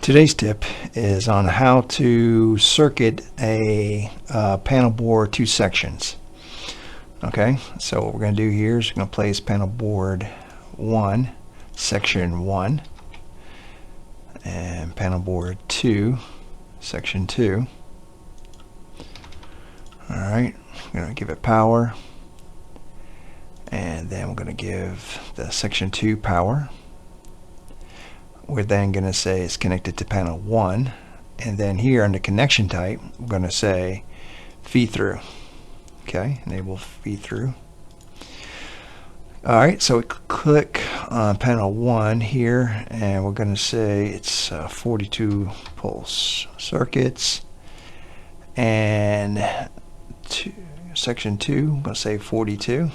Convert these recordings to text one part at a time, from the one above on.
Today's tip is on how to circuit a panel board 2 sections. Okay, so what we're going to do here is we're going to place panel board 1, section 1, and panel board 2, section 2. Alright, we're going to give it power, and then we're going to give the section 2 power. We're then going to say it's connected to panel 1, and then here under connection type we're going to say feed through. Okay, enable feed through. Alright, so we click on panel 1 here, and we're going to say it's 42 pulse circuits, and section 2 I'm going to say 42.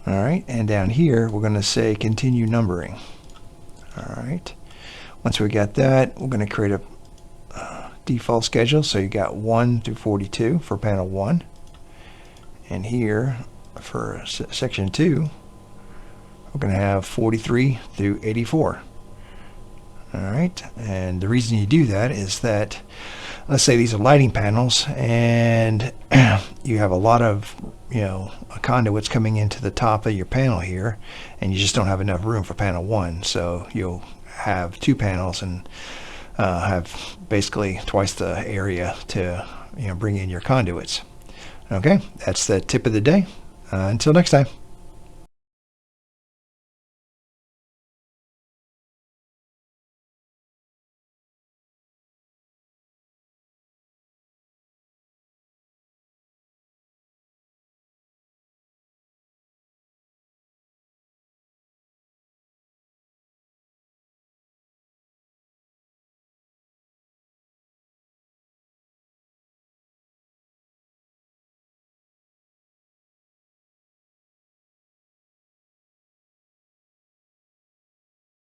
Alright, and down here we're going to say continue numbering. Alright, once we got that, we're going to create a default schedule. So you got 1 through 42 for panel 1, and here for section 2 we're going to have 43 through 84. Alright, and the reason you do that is that, let's say these are lighting panels and you have a lot of conduits coming into the top of your panel here, and you just don't have enough room for panel 1, so you'll have 2 panels and have basically twice the area to bring in your conduits. Okay, that's the tip of the day. Until next time.